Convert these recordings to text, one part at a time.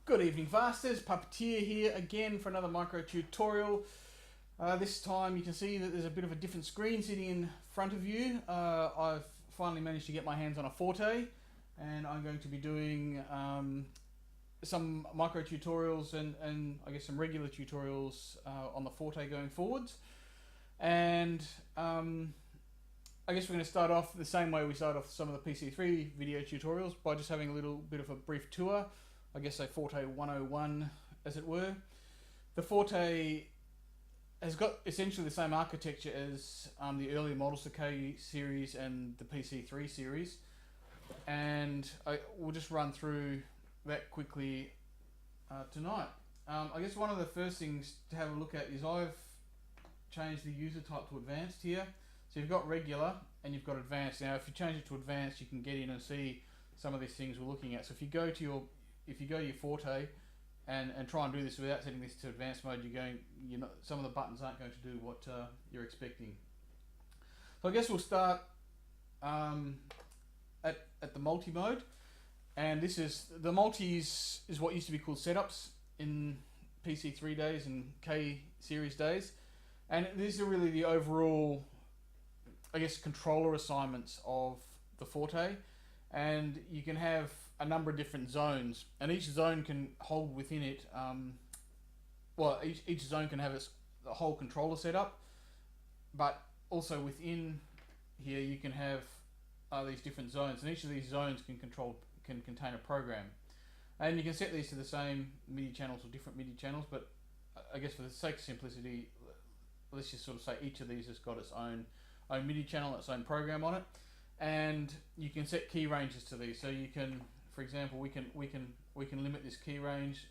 Good evening, Fasters. Puppeteer here again for another micro tutorial. This time you can see that there's a bit of a different screen sitting in front of you. I've finally managed to get my hands on a Forte, and I'm going to be doing some micro tutorials and I guess some regular tutorials on the Forte going forwards. And I guess we're going to start off the same way we started off some of the PC3 video tutorials, by just having a little bit of a brief tour. I guess a Forte 101, as it were. The Forte has got essentially the same architecture as the earlier models, the K series and the PC3 series, and we'll just run through that quickly tonight. I guess one of the first things to have a look at is I've changed the user type to advanced here. So you've got regular and you've got advanced. Now if you change it to advanced, you can get in and see some of these things we're looking at. So if you go to your Forte and try and do this without setting this to advanced mode, some of the buttons aren't going to do what you're expecting. So I guess we'll start at the multi mode, and this is the multis is what used to be called setups in PC3 days and K series days, and these are really the overall, I guess, controller assignments of the Forte, and you can have a number of different zones, and each zone can hold within it, each zone can have the whole controller setup, but also within here you can have these different zones, and each of these zones can contain a program, and you can set these to the same MIDI channels or different MIDI channels, but I guess for the sake of simplicity, let's just sort of say each of these has got its own MIDI channel, its own program on it, and you can set key ranges to these. So you can, for example, we can limit this key range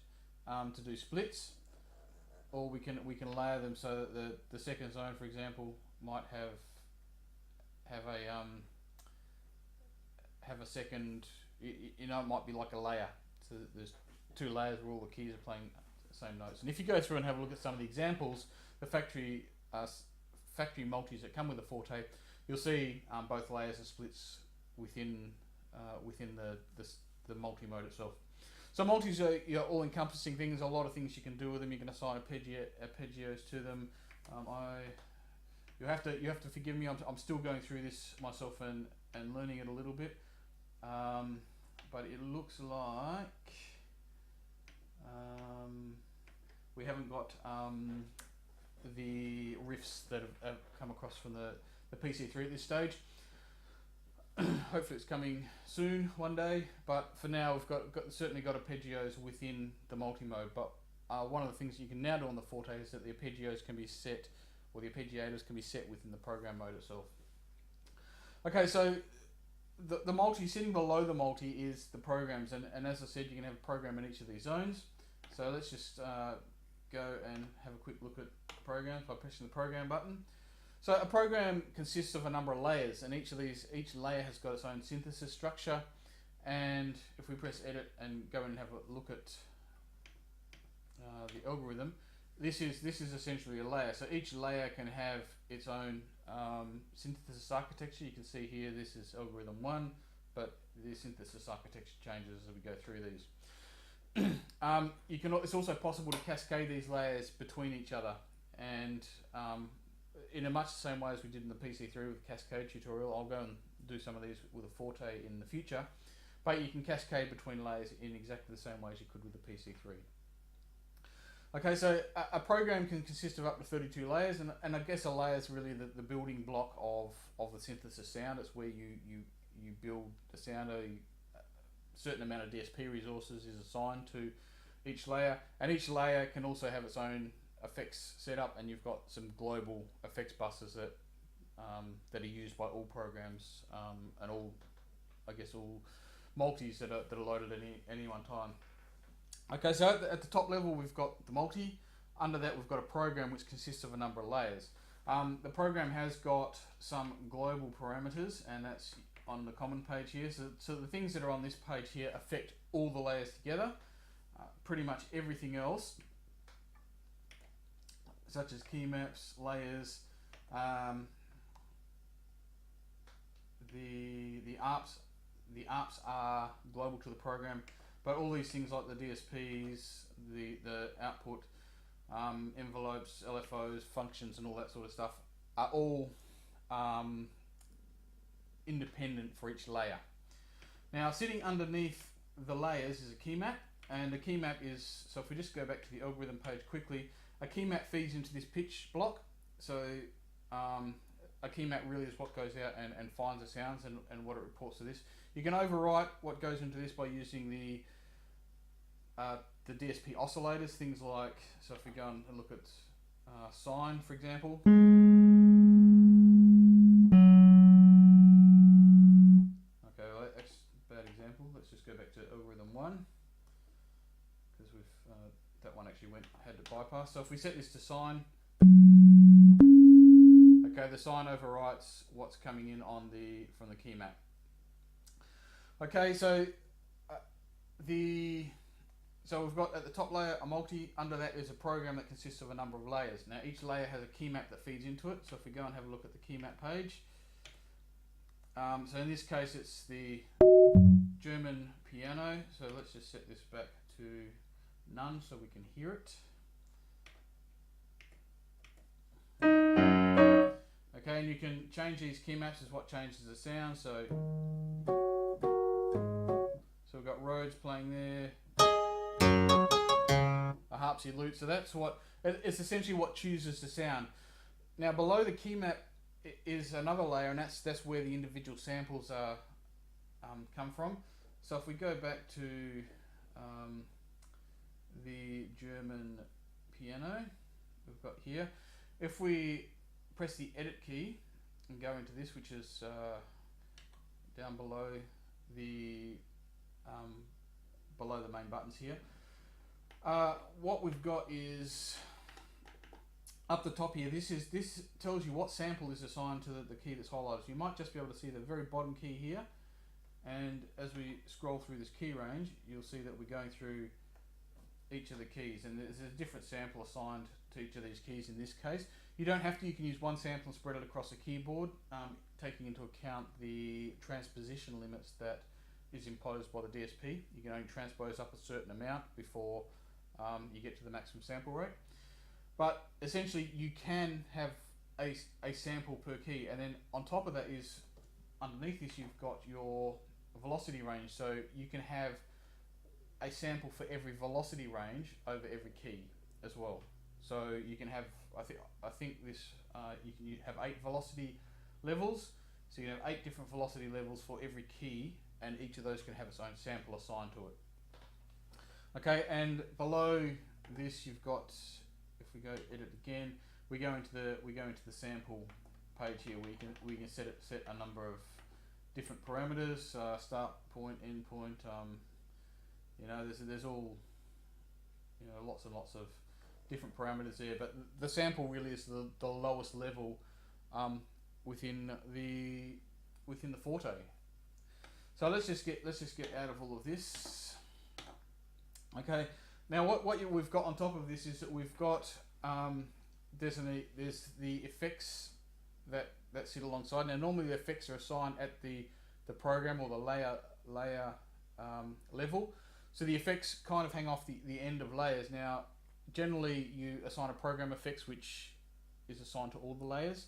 to do splits, or we can layer them so that the second zone, for example, might have a second. It might be like a layer. So there's two layers where all the keys are playing the same notes. And if you go through and have a look at some of the examples, the factory multis that come with the Forte, you'll see both layers and splits within the multi-mode itself. So multis are all-encompassing things. A lot of things you can do with them. You can assign arpeggios to them. You have to forgive me. I'm still going through this myself and learning it a little bit. But it looks like we haven't got the riffs that have come across from the PC3 at this stage. Hopefully it's coming soon one day, but for now we've certainly got arpeggios within the multi-mode. But one of the things you can now do on the Forte is that the arpeggios can be set, or the arpeggiators can be set within the program mode itself. Okay, so the multi, sitting below the multi is the programs, and as I said, you can have a program in each of these zones. So let's just go and have a quick look at programs by pressing the program button. So a program consists of a number of layers, and each layer has got its own synthesis structure. And if we press edit and go in and have a look at the algorithm, this is essentially a layer. So each layer can have its own synthesis architecture. You can see here this is algorithm 1, but the synthesis architecture changes as we go through these. It's also possible to cascade these layers between each other, and in a much the same way as we did in the PC3 with the Cascade tutorial. I'll go and do some of these with a Forte in the future, but you can cascade between layers in exactly the same way as you could with the PC3. Okay, so a program can consist of up to 32 layers, and I guess a layer is really the building block of the synthesis sound. It's where you build the sound. A certain amount of DSP resources is assigned to each layer, and each layer can also have its own effects set up, and you've got some global effects buses that are used by all programs and all multis that are loaded at any one time. Okay, so at the top level we've got the multi. Under that we've got a program which consists of a number of layers. The program has got some global parameters, and that's on the common page here. So the things that are on this page here affect all the layers together. Pretty much everything else, such as key maps, layers, the ARPs are global to the program, But all these things like the DSPs, the output envelopes, LFOs, functions, and all that sort of stuff are all independent for each layer. Now, sitting underneath the layers is a key map, and a key map is, so if we just go back to the algorithm page quickly, a key map feeds into this pitch block. So a key map really is what goes out and finds the sounds and what it reports to this. You can overwrite what goes into this by using the DSP oscillators, things like, so if we go and look at sine, for example. Okay, well, that's a bad example. Let's just go back to algorithm 1, because we've that one actually had to bypass. So if we set this to sine, okay, the sine overwrites what's coming in from the key map. Okay, so so we've got at the top layer a multi. Under that is a program that consists of a number of layers. Now each layer has a key map that feeds into it. So if we go and have a look at the key map page, so in this case it's the German piano. So let's just set this back to none so we can hear it. Okay, and you can change these key maps as what changes the sound. So we've got Rhodes playing there, a harpsy lute. So that's it's essentially what chooses the sound. Now below the key map is another layer, and that's where the individual samples are come from. So if we go back to the German piano we've got here, if we press the edit key and go into this, which is down below the main buttons here, what we've got is up the top here. This tells you what sample is assigned to the key that's highlighted. So you might just be able to see the very bottom key here, and as we scroll through this key range, you'll see that we're going through each of the keys, and there's a different sample assigned to each of these keys. In this case, you don't have to. You can use one sample and spread it across a keyboard, taking into account the transposition limits that is imposed by the DSP. You can only transpose up a certain amount before you get to the maximum sample rate. But essentially, you can have a sample per key, and then on top of that is, underneath this, you've got your velocity range. So you can have a sample for every velocity range over every key as well. So you can have, I think this, you have 8 velocity levels. So you can have 8 different velocity levels for every key, and each of those can have its own sample assigned to it. Okay, and below this you've got, if we go edit again, we go into the sample page here. We can set a number of different parameters, start point, end point. There's all, lots and lots of different parameters there. But the sample really is the lowest level within the Forte. So let's just get out of all of this. Okay. Now what we've got on top of this is that we've got there's the effects that sit alongside. Now normally the effects are assigned at the program or the layer level. So the effects kind of hang off the end of layers. Now generally you assign a program effects which is assigned to all the layers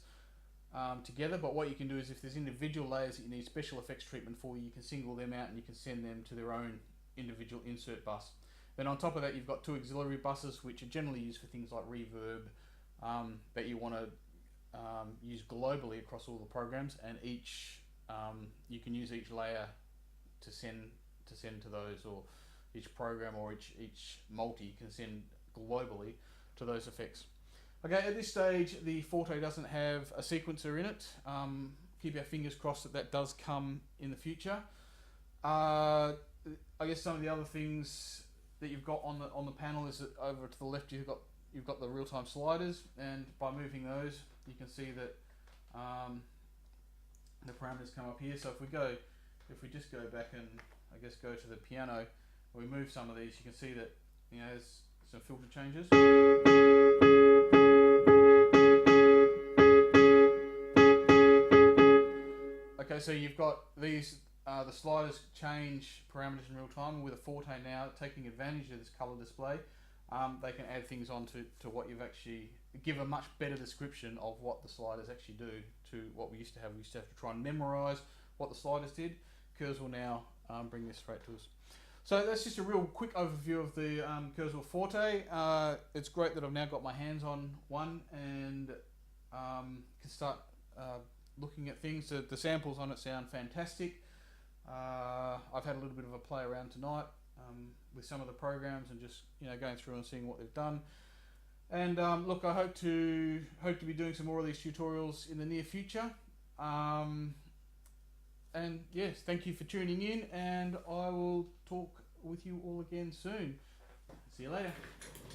together, but what you can do is if there's individual layers that you need special effects treatment for, you can single them out and you can send them to their own individual insert bus. Then on top of that you've got 2 auxiliary buses which are generally used for things like reverb that you want to use globally across all the programs, and each you can use each layer to send to those, or each program or each multi can send globally to those effects. Okay, at this stage the Forte doesn't have a sequencer in it. Keep our fingers crossed that does come in the future. I guess some of the other things that you've got on the panel is that over to the left you've got the real-time sliders, and by moving those you can see that the parameters come up here. So if we just go back and I guess go to the piano, we move some of these, you can see that there's some filter changes. Okay, so you've got these the sliders change parameters in real time, and with a Forte now, taking advantage of this colour display, they can add things on to what you've actually, give a much better description of what the sliders actually do to what we used to have. We used to have to try and memorise what the sliders did. Kurzweil now bring this straight to us. So that's just a real quick overview of the Kurzweil Forte. It's great that I've now got my hands on one and can start looking at things. The samples on it sound fantastic. I've had a little bit of a play around tonight with some of the programs and just going through and seeing what they've done. And look, I hope to be doing some more of these tutorials in the near future. And yes, thank you for tuning in, and I will talk with you all again soon. See you later.